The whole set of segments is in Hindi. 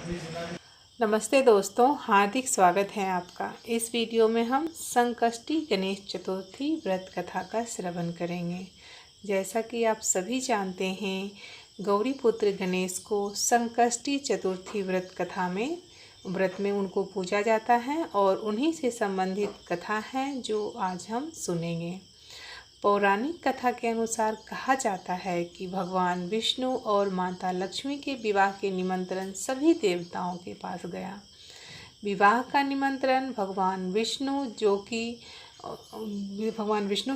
नमस्ते दोस्तों, हार्दिक स्वागत है आपका। इस वीडियो में हम संकष्टी गणेश चतुर्थी व्रत कथा का श्रवण करेंगे। जैसा कि आप सभी जानते हैं, गौरी पुत्र गणेश को संकष्टी चतुर्थी व्रत में उनको पूजा जाता है और उन्हीं से संबंधित कथा है जो आज हम सुनेंगे। पौराणिक कथा के अनुसार कहा जाता है कि भगवान विष्णु और माता लक्ष्मी के विवाह के निमंत्रण सभी देवताओं के पास गया। विवाह का निमंत्रण भगवान विष्णु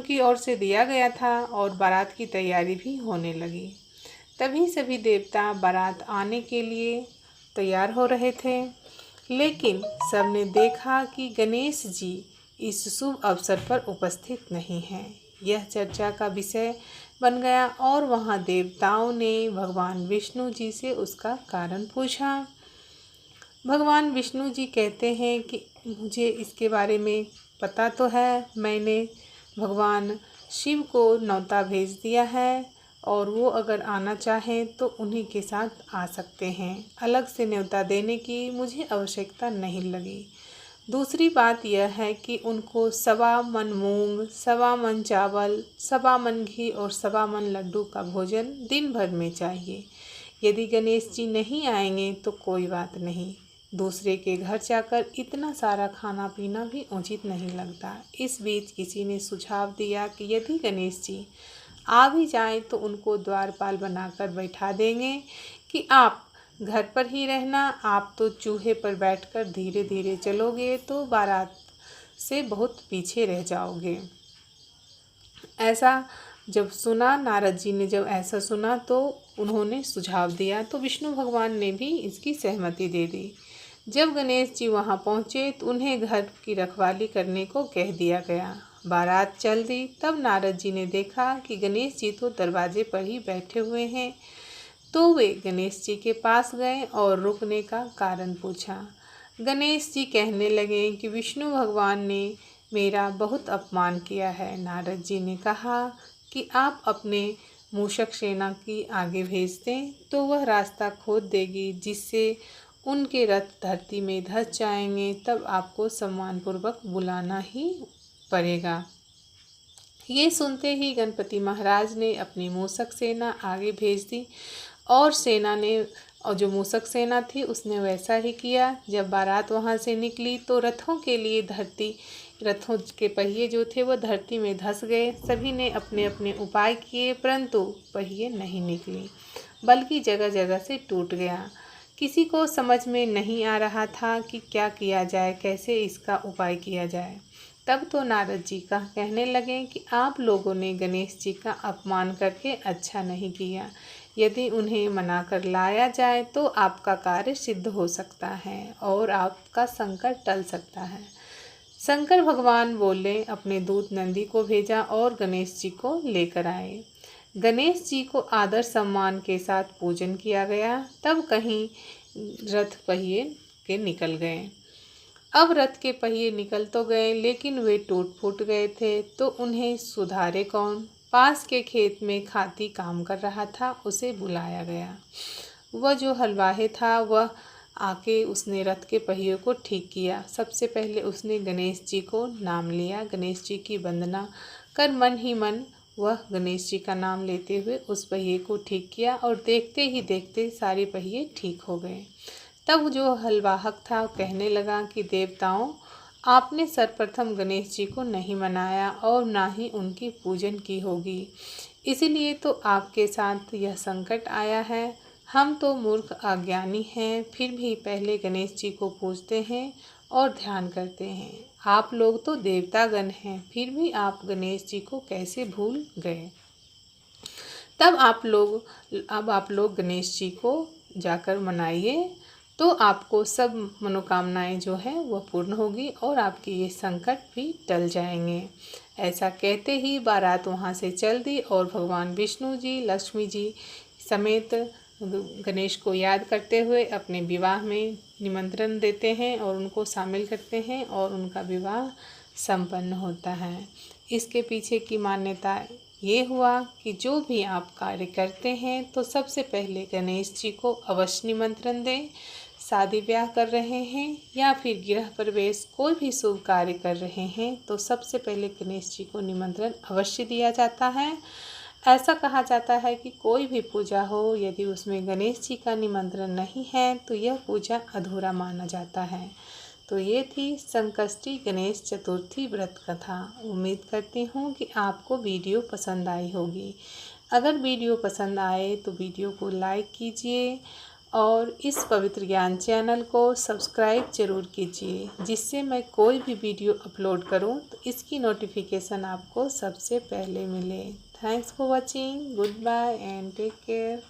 की ओर से दिया गया था और बारात की तैयारी भी होने लगी। तभी सभी देवता बारात आने के लिए तैयार हो रहे थे, लेकिन सबने देखा कि गणेश जी इस शुभ अवसर पर उपस्थित नहीं हैं। यह चर्चा का विषय बन गया और वहाँ देवताओं ने भगवान विष्णु जी से उसका कारण पूछा। भगवान विष्णु जी कहते हैं कि मुझे इसके बारे में पता तो है, मैंने भगवान शिव को न्योता भेज दिया है और वो अगर आना चाहें तो उन्हीं के साथ आ सकते हैं। अलग से न्योता देने की मुझे आवश्यकता नहीं लगी। दूसरी बात यह है कि उनको 1.25 मन मूंग, 1.25 मन चावल, 1.25 मन घी और 1.25 मन लड्डू का भोजन दिन भर में चाहिए। यदि गणेश जी नहीं आएंगे तो कोई बात नहीं, दूसरे के घर जाकर इतना सारा खाना पीना भी उचित नहीं लगता। इस बीच किसी ने सुझाव दिया कि यदि गणेश जी आ भी जाएं तो उनको द्वारपाल बनाकर बैठा देंगे कि आप घर पर ही रहना, आप तो चूहे पर बैठकर धीरे धीरे चलोगे तो बारात से बहुत पीछे रह जाओगे। ऐसा जब सुना, नारद जी ने जब ऐसा सुना तो उन्होंने सुझाव दिया, तो विष्णु भगवान ने भी इसकी सहमति दे दी। जब गणेश जी वहां पहुंचे तो उन्हें घर की रखवाली करने को कह दिया गया। बारात चल दी। तब नारद जी ने देखा कि गणेश जी तो दरवाजे पर ही बैठे हुए हैं, तो वे गणेश जी के पास गए और रुकने का कारण पूछा। गणेश जी कहने लगे कि विष्णु भगवान ने मेरा बहुत अपमान किया है। नारद जी ने कहा कि आप अपने मूषक सेना की आगे भेज दें तो वह रास्ता खोद देगी, जिससे उनके रथ धरती में धंस जाएंगे। तब आपको सम्मानपूर्वक बुलाना ही पड़ेगा। ये सुनते ही गणपति महाराज ने अपनी मूषक सेना आगे भेज दी और जो मूषक सेना थी उसने वैसा ही किया। जब बारात वहाँ से निकली तो रथों के पहिए जो थे वो धरती में धंस गए। सभी ने अपने अपने उपाय किए, परंतु पहिए नहीं निकली, बल्कि जगह जगह से टूट गया। किसी को समझ में नहीं आ रहा था कि क्या किया जाए, कैसे इसका उपाय किया जाए। तब तो नारद जी का कहने लगे कि आप लोगों ने गणेश जी का अपमान करके अच्छा नहीं किया। यदि उन्हें मनाकर लाया जाए तो आपका कार्य सिद्ध हो सकता है और आपका संकट टल सकता है। शंकर भगवान बोले, अपने दूत नंदी को भेजा और गणेश जी को लेकर आए। गणेश जी को आदर सम्मान के साथ पूजन किया गया। तब कहीं रथ पहिए के निकल गए। अब रथ के पहिए निकल तो गए, लेकिन वे टूट फूट गए थे, तो उन्हें सुधारे कौन। पास के खेत में खाती काम कर रहा था, उसे बुलाया गया। वह जो हलवाहे था वह आके उसने रथ के पहिए को ठीक किया। सबसे पहले उसने गणेश जी को नाम लिया। गणेश जी की वंदना कर मन ही मन वह गणेश जी का नाम लेते हुए उस पहिए को ठीक किया और देखते ही देखते सारे पहिए ठीक हो गए। तब जो हलवाहक था कहने लगा कि देवताओं, आपने सर्वप्रथम गणेश जी को नहीं मनाया और ना ही उनकी पूजन की होगी, इसलिए तो आपके साथ यह संकट आया है। हम तो मूर्ख अज्ञानी हैं, फिर भी पहले गणेश जी को पूजते हैं और ध्यान करते हैं। आप लोग तो देवतागण हैं, फिर भी आप गणेश जी को कैसे भूल गए। अब आप लोग गणेश जी को जाकर मनाइए, तो आपको सब मनोकामनाएं जो है वह पूर्ण होगी और आपके ये संकट भी टल जाएंगे। ऐसा कहते ही बारात वहाँ से चल दी और भगवान विष्णु जी लक्ष्मी जी समेत गणेश को याद करते हुए अपने विवाह में निमंत्रण देते हैं और उनको शामिल करते हैं और उनका विवाह संपन्न होता है। इसके पीछे की मान्यता ये हुआ कि जो भी आप कार्य करते हैं तो सबसे पहले गणेश जी को अवश्य निमंत्रण दें। शादी ब्याह कर रहे हैं या फिर गृह प्रवेश कोई भी शुभ कार्य कर रहे हैं तो सबसे पहले गणेश जी को निमंत्रण अवश्य दिया जाता है। ऐसा कहा जाता है कि कोई भी पूजा हो, यदि उसमें गणेश जी का निमंत्रण नहीं है तो यह पूजा अधूरा माना जाता है। तो ये थी संकष्टी गणेश चतुर्थी व्रत कथा। उम्मीद करती हूँ कि आपको वीडियो पसंद आई होगी। अगर वीडियो पसंद आए तो वीडियो को लाइक कीजिए और इस पवित्र ज्ञान चैनल को सब्सक्राइब जरूर कीजिए, जिससे मैं कोई भी वीडियो अपलोड करूं तो इसकी नोटिफिकेशन आपको सबसे पहले मिले। Thanks for watching. Goodbye and take care.